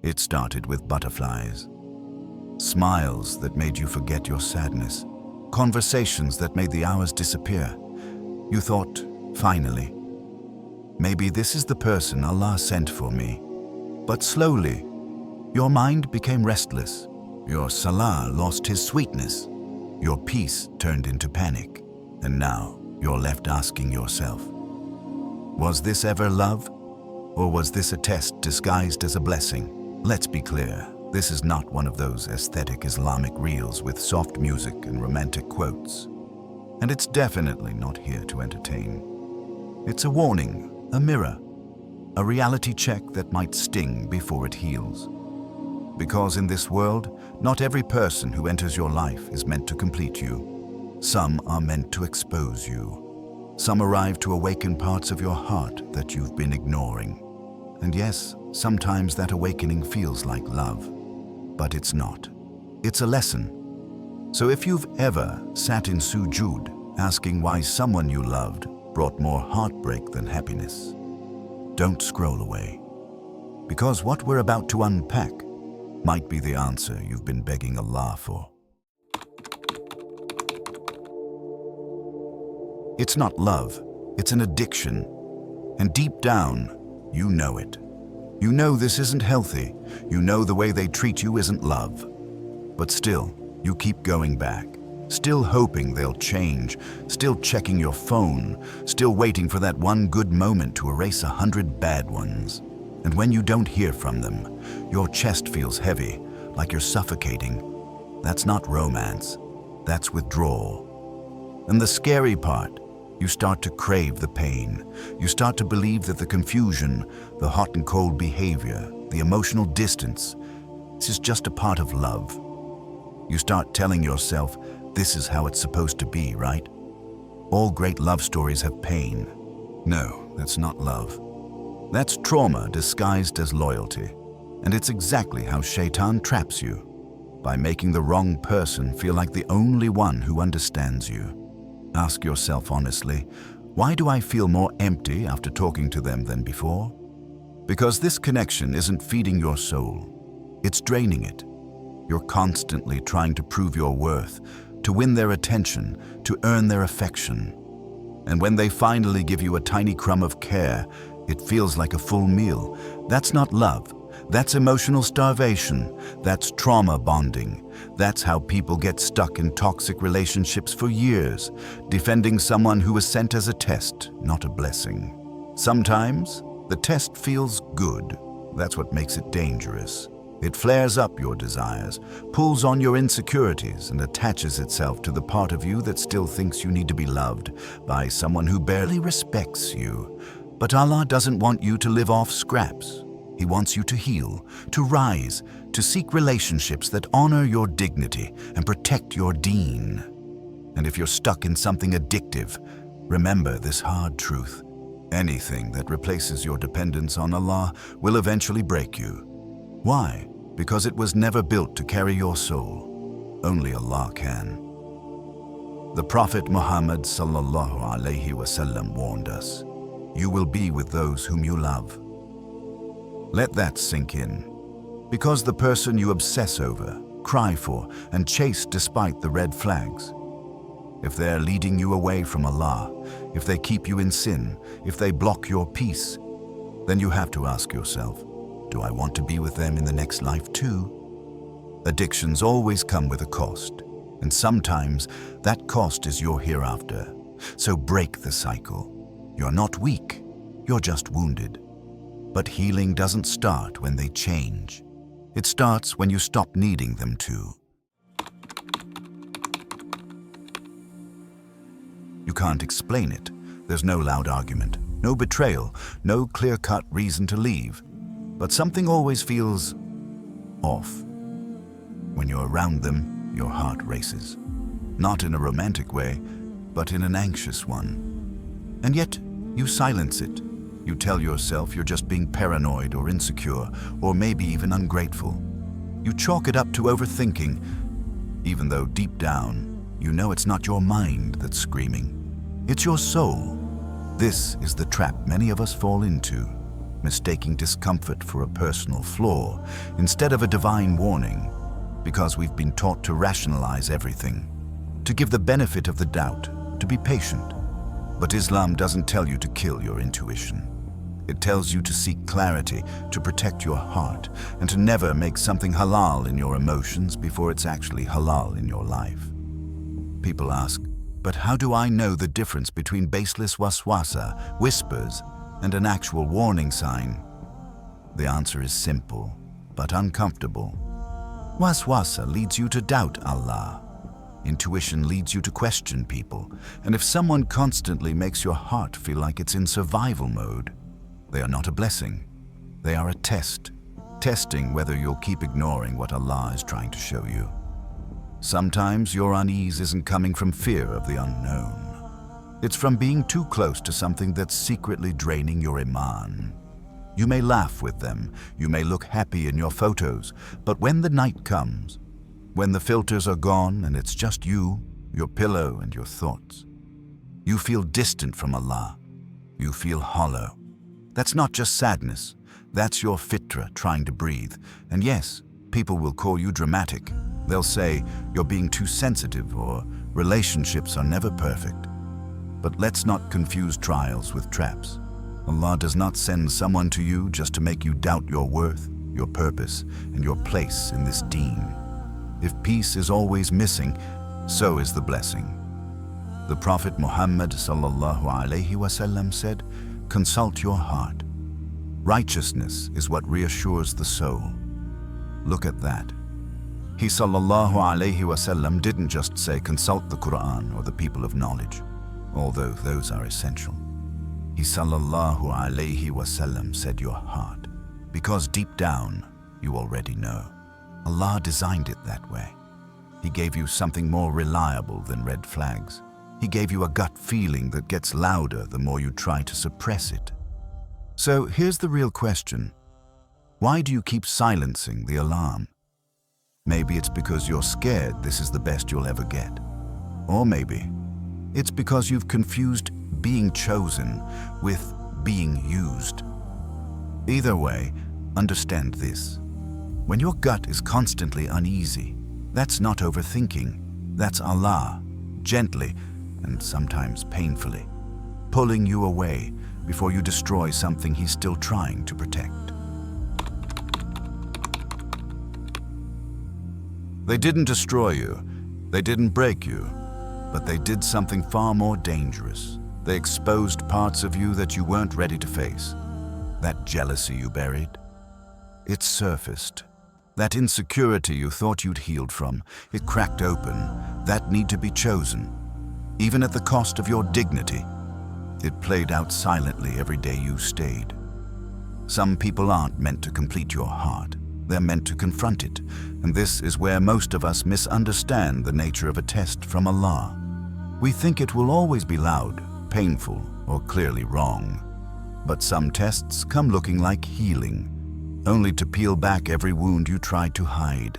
It started with butterflies, smiles that made you forget your sadness, conversations that made the hours disappear. You thought, finally, maybe this is the person Allah sent for me. But slowly, your mind became restless. Your salah lost his sweetness. Your peace turned into panic. And now you're left asking yourself, was this ever love? Or was this a test disguised as a blessing? Let's be clear, this is not one of those aesthetic Islamic reels with soft music and romantic quotes. And it's definitely not here to entertain. It's a warning, a mirror, a reality check that might sting before it heals. Because in this world, not every person who enters your life is meant to complete you. Some are meant to expose you. Some arrive to awaken parts of your heart that you've been ignoring. And yes, sometimes that awakening feels like love, but it's not. It's a lesson. So if you've ever sat in sujood asking why someone you loved brought more heartbreak than happiness, don't scroll away. Because what we're about to unpack might be the answer you've been begging Allah for. It's not love, it's an addiction. And deep down, you know it. You know this isn't healthy. You know the way they treat you isn't love. But still, you keep going back. Still hoping they'll change. Still checking your phone. Still waiting for that one good moment to erase 100 bad ones. And when you don't hear from them, your chest feels heavy, like you're suffocating. That's not romance. That's withdrawal. And the scary part, you start to crave the pain. You start to believe that the confusion, the hot and cold behavior, the emotional distance, this is just a part of love. You start telling yourself, this is how it's supposed to be, right? All great love stories have pain. No, that's not love. That's trauma disguised as loyalty. And it's exactly how Shaitan traps you, by making the wrong person feel like the only one who understands you. Ask yourself honestly, why do I feel more empty after talking to them than before? Because this connection isn't feeding your soul. It's draining it. You're constantly trying to prove your worth, to win their attention, to earn their affection. And when they finally give you a tiny crumb of care, it feels like a full meal. That's not love. That's emotional starvation. That's trauma bonding. That's how people get stuck in toxic relationships for years, defending someone who was sent as a test, not a blessing. Sometimes, the test feels good. That's what makes it dangerous. It flares up your desires, pulls on your insecurities, and attaches itself to the part of you that still thinks you need to be loved by someone who barely respects you. But Allah doesn't want you to live off scraps. He wants you to heal, to rise, to seek relationships that honor your dignity and protect your Deen. And if you're stuck in something addictive, remember this hard truth. Anything that replaces your dependence on Allah will eventually break you. Why? Because it was never built to carry your soul. Only Allah can. The Prophet Muhammad sallallahu alaihi wasallam warned us, you will be with those whom you love. Let that sink in. Because the person you obsess over, cry for, and chase despite the red flags, if they're leading you away from Allah, if they keep you in sin, if they block your peace, then you have to ask yourself, do I want to be with them in the next life too? Addictions always come with a cost, and sometimes that cost is your hereafter. So break the cycle. You're not weak, you're just wounded. But healing doesn't start when they change. It starts when you stop needing them to. You can't explain it. There's no loud argument, no betrayal, no clear-cut reason to leave. But something always feels off. When you're around them, your heart races. Not in a romantic way, but in an anxious one. And yet, you silence it. You tell yourself you're just being paranoid or insecure, or maybe even ungrateful. You chalk it up to overthinking, even though deep down, you know it's not your mind that's screaming. It's your soul. This is the trap many of us fall into. mistaking discomfort for a personal flaw instead of a divine warning, because we've been taught to rationalize everything, to give the benefit of the doubt, to be patient. But Islam doesn't tell you to kill your intuition. It tells you to seek clarity, to protect your heart, and to never make something halal in your emotions before it's actually halal in your life. People ask, but how do I know the difference between baseless waswasa, whispers, and an actual warning sign? The answer is simple, but uncomfortable. Waswasa leads you to doubt Allah. Intuition leads you to question people, and if someone constantly makes your heart feel like it's in survival mode, they are not a blessing. They are a test, testing whether you'll keep ignoring what Allah is trying to show you. Sometimes your unease isn't coming from fear of the unknown. It's from being too close to something that's secretly draining your iman. You may laugh with them, you may look happy in your photos, but when the night comes, when the filters are gone and it's just you, your pillow and your thoughts, you feel distant from Allah. You feel hollow. That's not just sadness. That's your fitra trying to breathe. And yes, people will call you dramatic. They'll say you're being too sensitive or relationships are never perfect. But let's not confuse trials with traps. Allah does not send someone to you just to make you doubt your worth, your purpose, and your place in this Deen. If peace is always missing, so is the blessing. The Prophet Muhammad ﷺ said, consult your heart. Righteousness is what reassures the soul. Look at that. He ﷺ didn't just say consult the Qur'an or the people of knowledge, although those are essential. He ﷺ said your heart, because deep down you already know. Allah designed it that way. He gave you something more reliable than red flags. He gave you a gut feeling that gets louder the more you try to suppress it. So here's the real question. Why do you keep silencing the alarm? Maybe it's because you're scared this is the best you'll ever get. Or maybe it's because you've confused being chosen with being used. Either way, understand this. When your gut is constantly uneasy, that's not overthinking. That's Allah, gently and sometimes painfully, pulling you away before you destroy something He's still trying to protect. They didn't destroy you, they didn't break you, but they did something far more dangerous. They exposed parts of you that you weren't ready to face. That jealousy you buried, it surfaced. That insecurity you thought you'd healed from, it cracked open. That need to be chosen, even at the cost of your dignity. It played out silently every day you stayed. Some people aren't meant to complete your heart. They're meant to confront it. And this is where most of us misunderstand the nature of a test from Allah. We think it will always be loud, painful, or clearly wrong. But some tests come looking like healing, only to peel back every wound you tried to hide.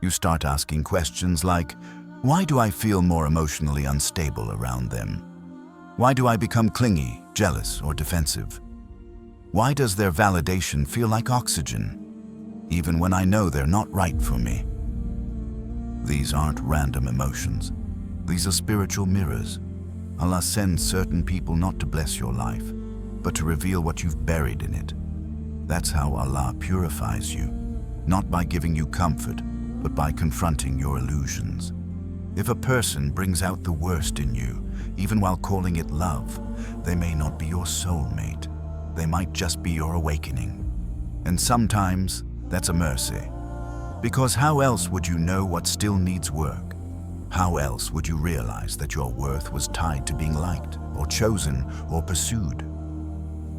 You start asking questions like, why do I feel more emotionally unstable around them? Why do I become clingy, jealous, or defensive? Why does their validation feel like oxygen, even when I know they're not right for me? These aren't random emotions. These are spiritual mirrors. Allah sends certain people not to bless your life, but to reveal what you've buried in it. That's how Allah purifies you, not by giving you comfort, but by confronting your illusions. If a person brings out the worst in you, even while calling it love, they may not be your soulmate. They might just be your awakening. And sometimes that's a mercy. Because how else would you know what still needs work? How else would you realize that your worth was tied to being liked, or chosen, or pursued?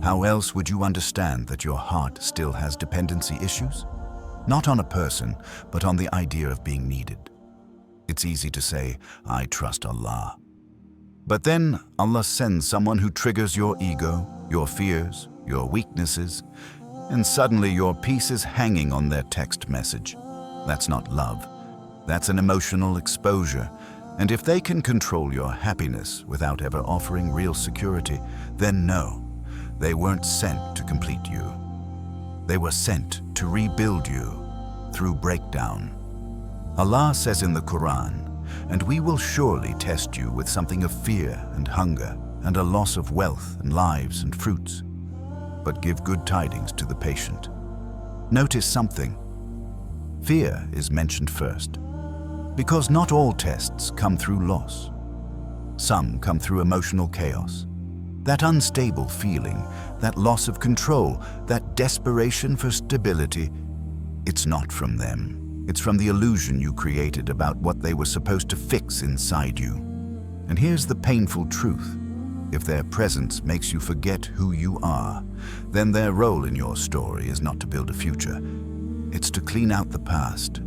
How else would you understand that your heart still has dependency issues? Not on a person, but on the idea of being needed. It's easy to say, I trust Allah. But then Allah sends someone who triggers your ego, your fears, your weaknesses, and suddenly your peace is hanging on their text message. That's not love. That's an emotional exposure. And if they can control your happiness without ever offering real security, then no, They weren't sent to complete you. They were sent to rebuild you through breakdown. Allah says in the Qur'an, "And we will surely test you with something of fear and hunger and a loss of wealth and lives and fruits. But give good tidings to the patient." Notice something. Fear is mentioned first, because not all tests come through loss. Some come through emotional chaos. That unstable feeling, that loss of control, that desperation for stability, it's not from them. It's from the illusion you created about what they were supposed to fix inside you. And here's the painful truth. If their presence makes you forget who you are, then their role in your story is not to build a future. It's to clean out the past.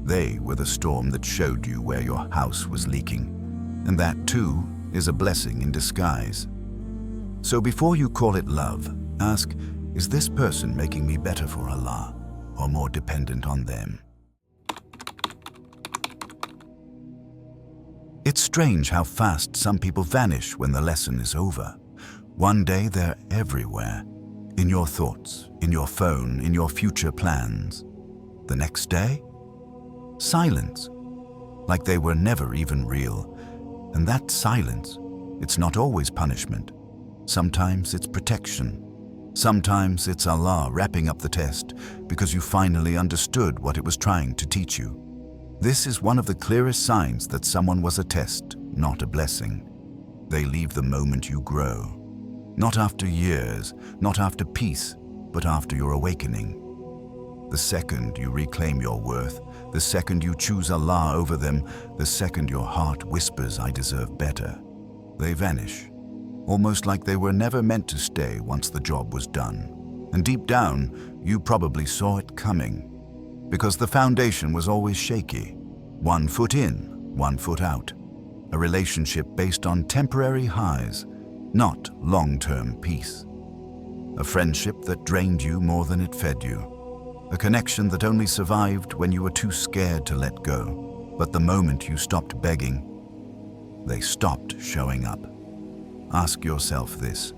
They were the storm that showed you where your house was leaking. And that, too, is a blessing in disguise. So before you call it love, ask, is this person making me better for Allah or more dependent on them? It's strange how fast some people vanish when the lesson is over. One day they're everywhere, in your thoughts, in your phone, in your future plans. The next day, silence, like they were never even real. And that silence, it's not always punishment. Sometimes it's protection. Sometimes it's Allah wrapping up the test because you finally understood what it was trying to teach you. This is one of the clearest signs that someone was a test, not a blessing. They leave the moment you grow. Not after years, not after peace, but after your awakening. The second you reclaim your worth, the second you choose Allah over them, the second your heart whispers, "I deserve better," they vanish, almost like they were never meant to stay once the job was done. And deep down, you probably saw it coming, because the foundation was always shaky. 1 foot in, 1 foot out. A relationship based on temporary highs, not long-term peace. A friendship that drained you more than it fed you. A connection that only survived when you were too scared to let go. But the moment you stopped begging, they stopped showing up. Ask yourself this.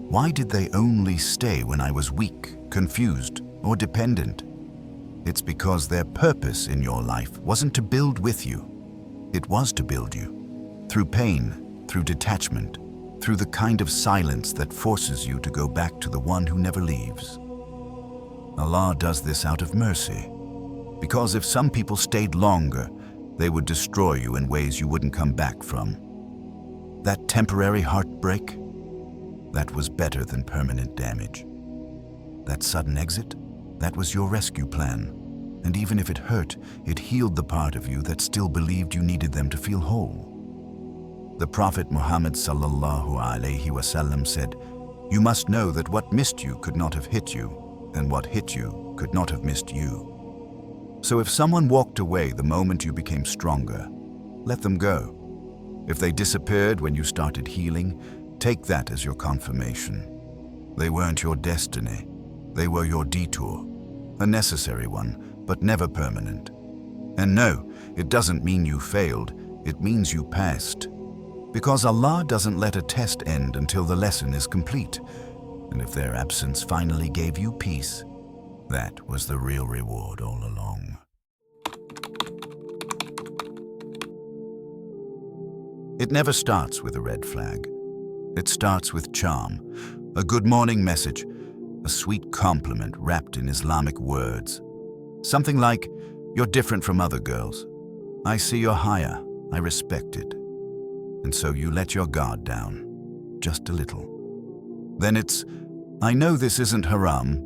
Why did they only stay when I was weak, confused, or dependent? It's because their purpose in your life wasn't to build with you. It was to build you. Through pain, through detachment, through the kind of silence that forces you to go back to the one who never leaves. Allah does this out of mercy, because if some people stayed longer, they would destroy you in ways you wouldn't come back from. That temporary heartbreak, that was better than permanent damage. That sudden exit, that was your rescue plan. And even if it hurt, it healed the part of you that still believed you needed them to feel whole. The Prophet Muhammad sallallahu alaihi wasallam said, "You must know that what missed you could not have hit you, and what hit you could not have missed you." So if someone walked away the moment you became stronger, let them go. If they disappeared when you started healing, take that as your confirmation. They weren't your destiny. They were your detour, a necessary one, but never permanent. And no, it doesn't mean you failed, it means you passed. Because Allah doesn't let a test end until the lesson is complete. And if their absence finally gave you peace, that was the real reward all along. It never starts with a red flag. It starts with charm, a good morning message, a sweet compliment wrapped in Islamic words. Something like, "You're different from other girls. I see you're higher. I respect it." And so you let your guard down, just a little. Then it's, "I know this isn't haram.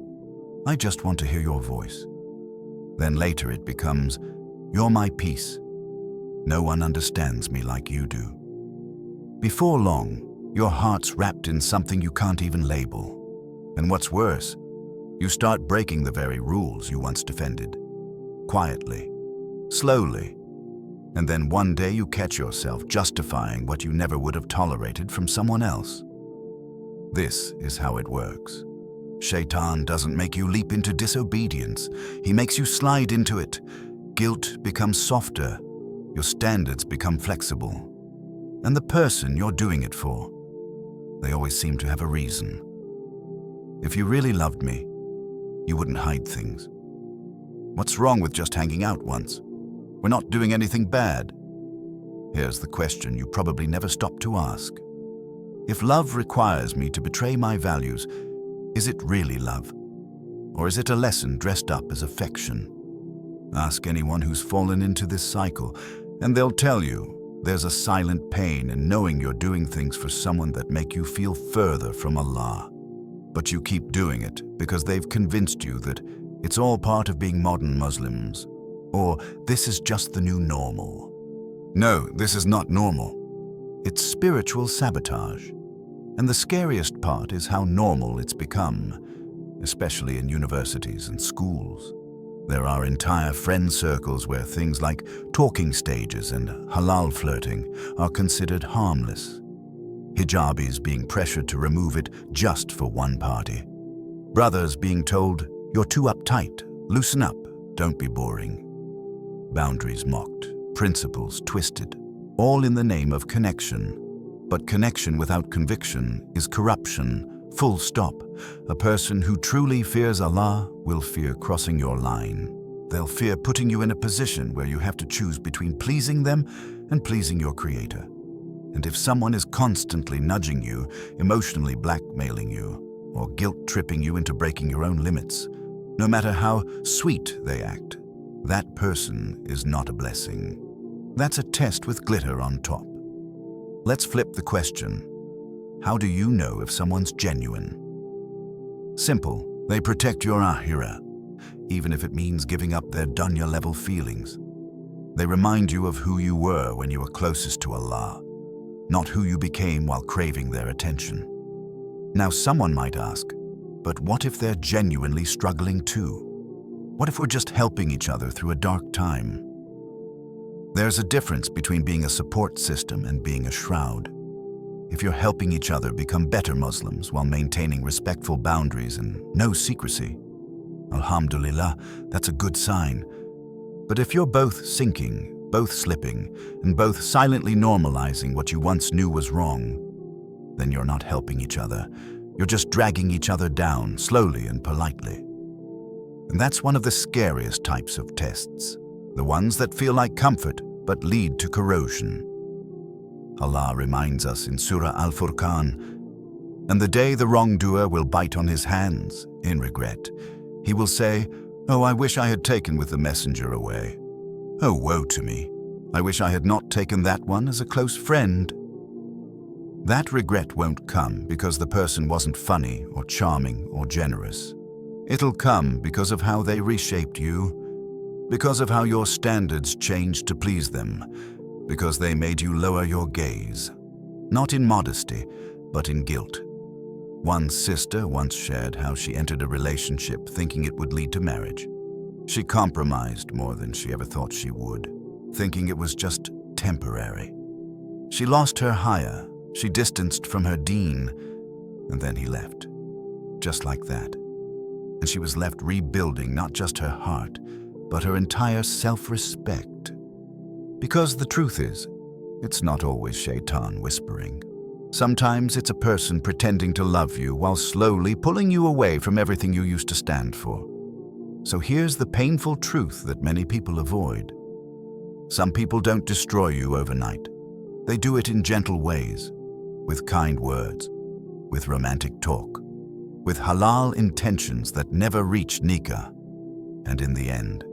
I just want to hear your voice." Then later it becomes, "You're my peace. No one understands me like you do." Before long, your heart's wrapped in something you can't even label. And what's worse, you start breaking the very rules you once defended. Quietly, slowly. And then one day you catch yourself justifying what you never would have tolerated from someone else. This is how it works. Shaitan doesn't make you leap into disobedience. He makes you slide into it. Guilt becomes softer. Your standards become flexible. And the person you're doing it for, they always seem to have a reason. If you really loved me, you wouldn't hide things. What's wrong with just hanging out once? We're not doing anything bad. Here's the question you probably never stop to ask. If love requires me to betray my values, is it really love? Or is it a lesson dressed up as affection? Ask anyone who's fallen into this cycle, and they'll tell you there's a silent pain in knowing you're doing things for someone that make you feel further from Allah. But you keep doing it because they've convinced you that it's all part of being modern Muslims, or this is just the new normal. No, this is not normal. It's spiritual sabotage. And the scariest part is how normal it's become, especially in universities and schools. There are entire friend circles where things like talking stages and halal flirting are considered harmless. Hijabis being pressured to remove it just for one party. Brothers being told, "You're too uptight, loosen up, don't be boring." Boundaries mocked, principles twisted, all in the name of connection. But connection without conviction is corruption, full stop. A person who truly fears Allah will fear crossing your line. They'll fear putting you in a position where you have to choose between pleasing them and pleasing your Creator. And if someone is constantly nudging you, emotionally blackmailing you, or guilt-tripping you into breaking your own limits, no matter how sweet they act, that person is not a blessing. That's a test with glitter on top. Let's flip the question. How do you know if someone's genuine? Simple. They protect your ahira, even if it means giving up their dunya-level feelings. They remind you of who you were when you were closest to Allah, not who you became while craving their attention. Now someone might ask, but what if they're genuinely struggling too? What if we're just helping each other through a dark time? There's a difference between being a support system and being a shroud. If you're helping each other become better Muslims while maintaining respectful boundaries and no secrecy, alhamdulillah, that's a good sign. But if you're both sinking, both slipping, and both silently normalizing what you once knew was wrong, then you're not helping each other. You're just dragging each other down, slowly and politely. And that's one of the scariest types of tests, the ones that feel like comfort but lead to corrosion. Allah reminds us in Surah Al-Furqan, "And the day the wrongdoer will bite on his hands in regret. He will say, 'Oh, I wish I had taken with the messenger away. Oh, woe to me. I wish I had not taken that one as a close friend.'" That regret won't come because the person wasn't funny or charming or generous. It'll come because of how they reshaped you, because of how your standards changed to please them, because they made you lower your gaze, not in modesty, but in guilt. One sister once shared how she entered a relationship thinking it would lead to marriage. She compromised more than she ever thought she would, thinking it was just temporary. She lost her haya, she distanced from her Deen, and then he left. Just like that. And she was left rebuilding not just her heart, but her entire self-respect. Because the truth is, it's not always shaitan whispering. Sometimes it's a person pretending to love you while slowly pulling you away from everything you used to stand for. So here's the painful truth that many people avoid. Some people don't destroy you overnight. They do it in gentle ways, with kind words, with romantic talk, with halal intentions that never reach nikah. And in the end,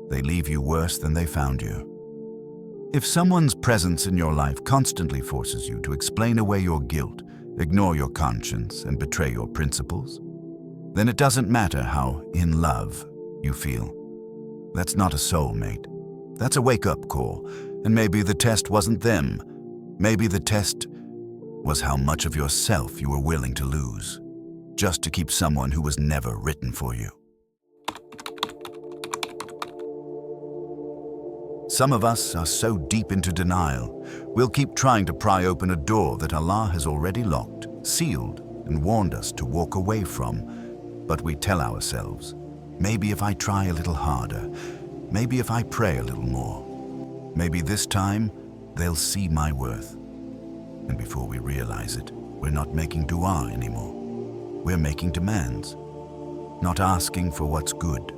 they leave you worse than they found you. If someone's presence in your life constantly forces you to explain away your guilt, ignore your conscience, and betray your principles, then it doesn't matter how in love you feel. That's not a soulmate. That's a wake-up call, and maybe the test wasn't them. Maybe the test was how much of yourself you were willing to lose, just to keep someone who was never written for you. Some of us are so deep into denial, we'll keep trying to pry open a door that Allah has already locked, sealed, and warned us to walk away from. But we tell ourselves, maybe if I try a little harder, maybe if I pray a little more, maybe this time they'll see my worth. And before we realize it, we're not making dua anymore. we're making demands. Not asking for what's good,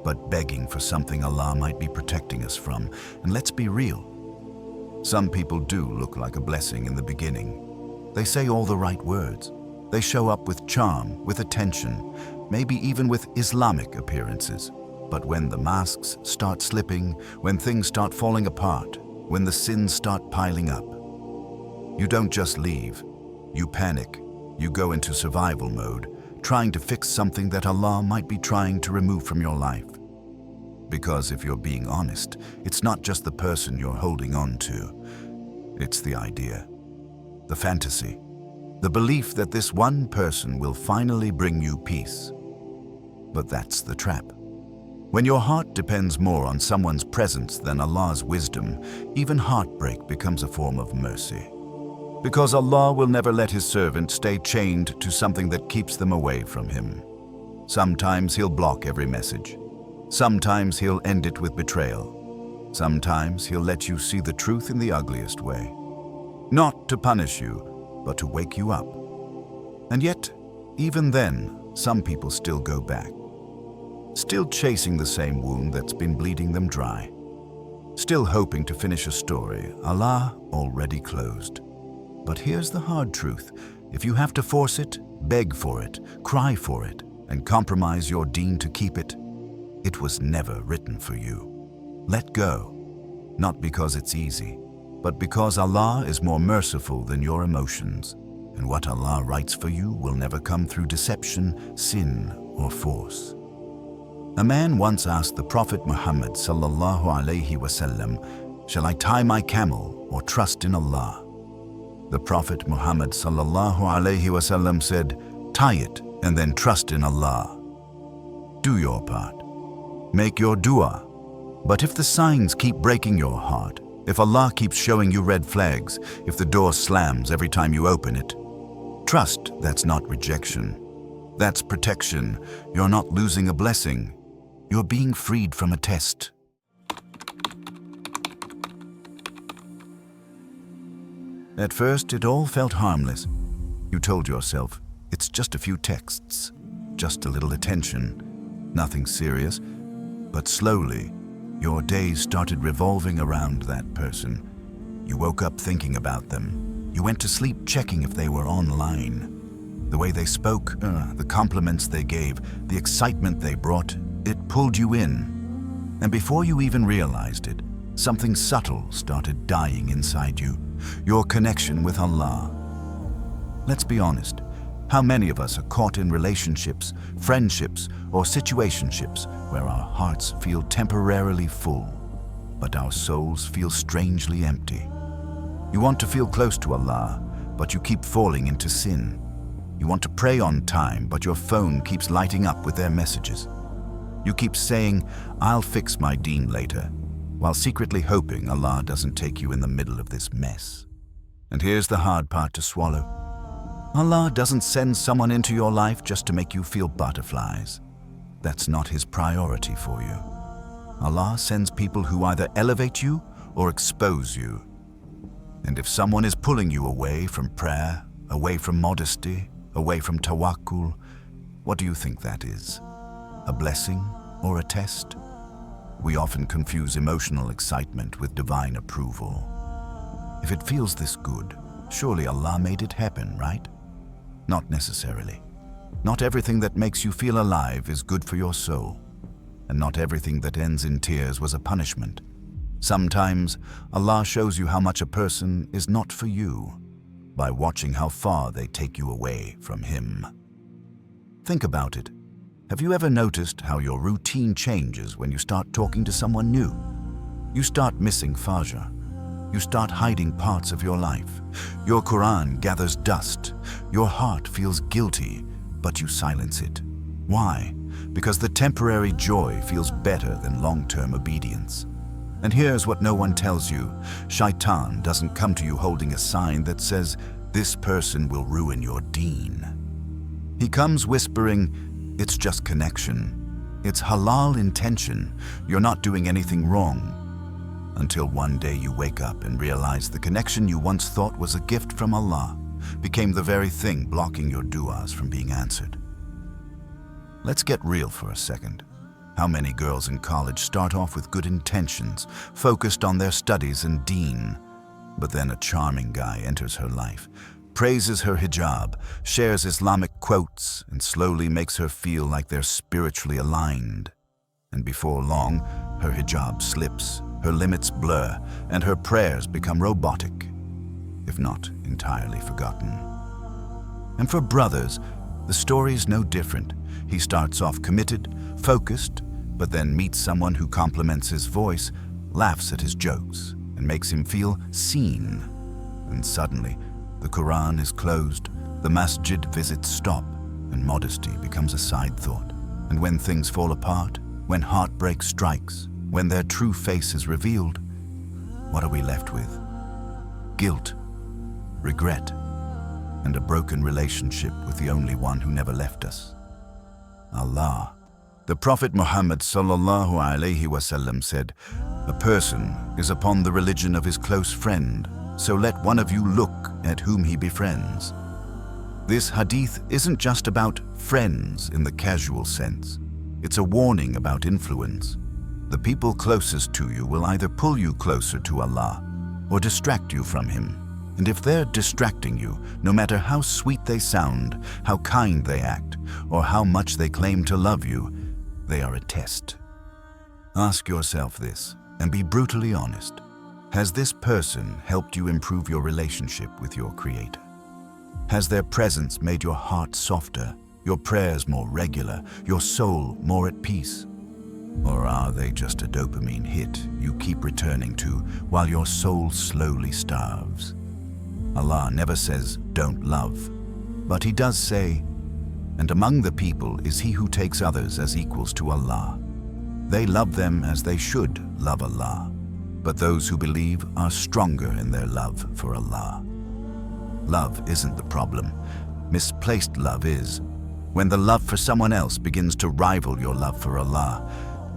but begging for something Allah might be protecting us from. And let's be real. Some people do look like a blessing in the beginning. They say all the right words. They show up with charm, with attention, maybe even with Islamic appearances. But when the masks start slipping, when things start falling apart, when the sins start piling up, you don't just leave. You panic. You go into survival mode, trying to fix something that Allah might be trying to remove from your life. Because if you're being honest, it's not just the person you're holding on to. It's the idea, the fantasy, the belief that this one person will finally bring you peace. But that's the trap. When your heart depends more on someone's presence than Allah's wisdom, even heartbreak becomes a form of mercy. Because Allah will never let His servant stay chained to something that keeps them away from Him. Sometimes He'll block every message. Sometimes He'll end it with betrayal. Sometimes He'll let you see the truth in the ugliest way. Not to punish you, but to wake you up. And yet, even then, some people still go back. Still chasing the same wound that's been bleeding them dry. Still hoping to finish a story Allah already closed. But here's the hard truth. If you have to force it, beg for it, cry for it, and compromise your deen to keep it, it was never written for you. Let go. Not because it's easy, but because Allah is more merciful than your emotions. And what Allah writes for you will never come through deception, sin, or force. A man once asked the Prophet Muhammad sallallahu alaihi wasallam, "Shall I tie my camel or trust in Allah?" The Prophet Muhammad sallallahu alaihi wasallam said, "Tie it and then trust in Allah. Do your part. Make your dua. But if the signs keep breaking your heart, if Allah keeps showing you red flags, if the door slams every time you open it, trust that's not rejection. That's protection. You're not losing a blessing. You're being freed from a test." At first, it all felt harmless. You told yourself, it's just a few texts, just a little attention, nothing serious. But slowly, your days started revolving around that person. You woke up thinking about them. You went to sleep checking if they were online. The way they spoke, the compliments they gave, the excitement they brought, it pulled you in. And before you even realized it, something subtle started dying inside you. Your connection with Allah. Let's be honest. How many of us are caught in relationships, friendships, or situationships where our hearts feel temporarily full, but our souls feel strangely empty? You want to feel close to Allah, but you keep falling into sin. You want to pray on time, but your phone keeps lighting up with their messages. You keep saying, "I'll fix my deen later," while secretly hoping Allah doesn't take you in the middle of this mess. And here's the hard part to swallow. Allah doesn't send someone into your life just to make you feel butterflies. That's not His priority for you. Allah sends people who either elevate you or expose you. And if someone is pulling you away from prayer, away from modesty, away from tawakkul, what do you think that is? A blessing or a test? We often confuse emotional excitement with divine approval. If it feels this good, surely Allah made it happen, right? Not necessarily. Not everything that makes you feel alive is good for your soul. And not everything that ends in tears was a punishment. Sometimes Allah shows you how much a person is not for you by watching how far they take you away from Him. Think about it. Have you ever noticed how your routine changes when you start talking to someone new? You start missing Fajr. You start hiding parts of your life. Your Qur'an gathers dust. Your heart feels guilty, but you silence it. Why? Because the temporary joy feels better than long-term obedience. And here's what no one tells you. Shaitan doesn't come to you holding a sign that says, "This person will ruin your deen." He comes whispering, "It's just connection. It's halal intention. You're not doing anything wrong." Until one day you wake up and realize the connection you once thought was a gift from Allah became the very thing blocking your du'as from being answered. Let's get real for a second. How many girls in college start off with good intentions, focused on their studies and Deen, but then a charming guy enters her life, praises her hijab, shares Islamic quotes, and slowly makes her feel like they're spiritually aligned. And before long, her hijab slips, her limits blur, and her prayers become robotic, if not entirely forgotten. And for brothers, the story's no different. He starts off committed, focused, but then meets someone who compliments his voice, laughs at his jokes, and makes him feel seen. And suddenly, the Qur'an is closed, the masjid visits stop, and modesty becomes a side thought. And when things fall apart, when heartbreak strikes, when their true face is revealed, what are we left with? Guilt, regret, and a broken relationship with the only one who never left us, Allah. The Prophet Muhammad sallallahu alaihi wasallam said, "A person is upon the religion of his close friend, so let one of you look at whom he befriends." This hadith isn't just about friends in the casual sense. It's a warning about influence. The people closest to you will either pull you closer to Allah or distract you from Him. And if they're distracting you, no matter how sweet they sound, how kind they act, or how much they claim to love you, they are a test. Ask yourself this, and be brutally honest. Has this person helped you improve your relationship with your Creator? Has their presence made your heart softer, your prayers more regular, your soul more at peace? Or are they just a dopamine hit you keep returning to while your soul slowly starves? Allah never says, "Don't love," but He does say, "And among the people is he who takes others as equals to Allah. They love them as they should love Allah, but those who believe are stronger in their love for Allah." Love isn't the problem. Misplaced love is. When the love for someone else begins to rival your love for Allah,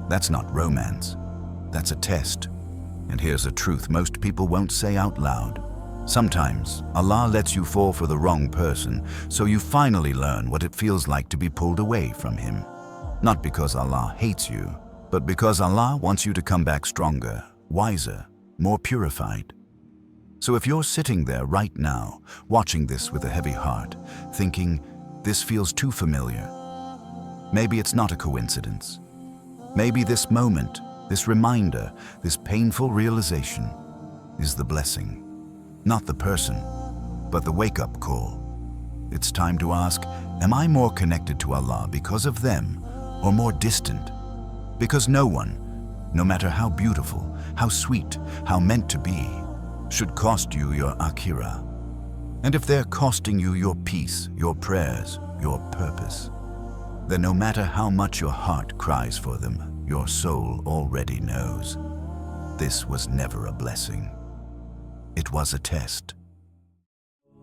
that's not romance. That's a test. And here's a truth most people won't say out loud. Sometimes Allah lets you fall for the wrong person, so you finally learn what it feels like to be pulled away from Him. Not because Allah hates you, but because Allah wants you to come back stronger, wiser, more purified. So if you're sitting there right now, watching this with a heavy heart, thinking, "This feels too familiar," maybe it's not a coincidence. Maybe this moment, this reminder, this painful realization is the blessing. Not the person, but the wake-up call. It's time to ask, am I more connected to Allah because of them, or more distant? Because no one, no matter how beautiful, how sweet, how meant to be, should cost you your akhirah. And if they're costing you your peace, your prayers, your purpose, then no matter how much your heart cries for them, your soul already knows. This was never a blessing. It was a test.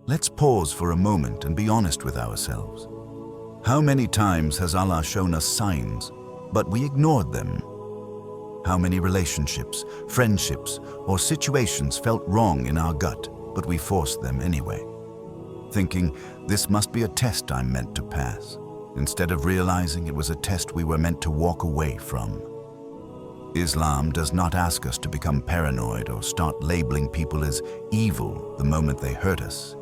Let's pause for a moment and be honest with ourselves. How many times has Allah shown us signs, but we ignored them? How many relationships, friendships, or situations felt wrong in our gut, but we forced them anyway? Thinking, this must be a test I'm meant to pass, instead of realizing it was a test we were meant to walk away from. Islam does not ask us to become paranoid or start labeling people as evil the moment they hurt us.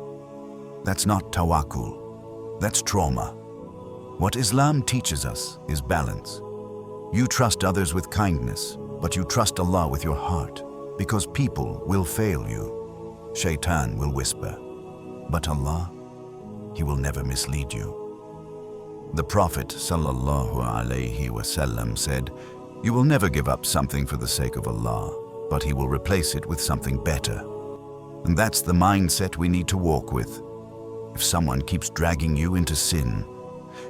That's not tawakkul. That's trauma. What Islam teaches us is balance. You trust others with kindness, but you trust Allah with your heart, because people will fail you. Shaitan will whisper, but Allah, He will never mislead you. The Prophet sallallahu alaihi wasallam said, "You will never give up something for the sake of Allah, but He will replace it with something better." And that's the mindset we need to walk with. If someone keeps dragging you into sin,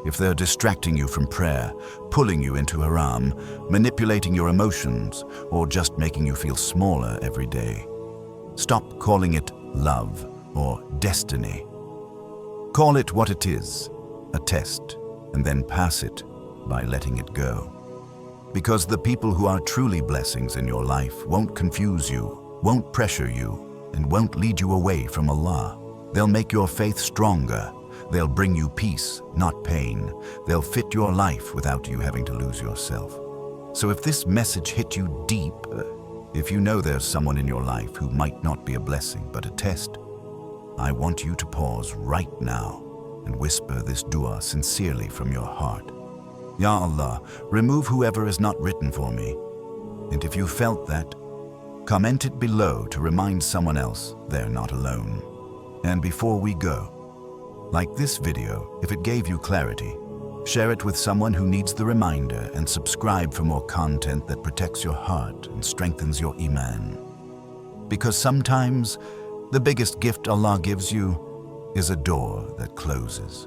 if they're distracting you from prayer, pulling you into haram, manipulating your emotions, or just making you feel smaller every day, stop calling it love or destiny. Call it what it is, a test, and then pass it by letting it go. Because the people who are truly blessings in your life won't confuse you, won't pressure you, and won't lead you away from Allah. They'll make your faith stronger. They'll bring you peace, not pain. They'll fit your life without you having to lose yourself. So if this message hit you deep, if you know there's someone in your life who might not be a blessing but a test, I want you to pause right now and whisper this dua sincerely from your heart. Ya Allah, remove whoever is not written for me. And if you felt that, comment it below to remind someone else they're not alone. And before we go, like this video, if it gave you clarity, share it with someone who needs the reminder and subscribe for more content that protects your heart and strengthens your iman. Because sometimes the biggest gift Allah gives you is a door that closes.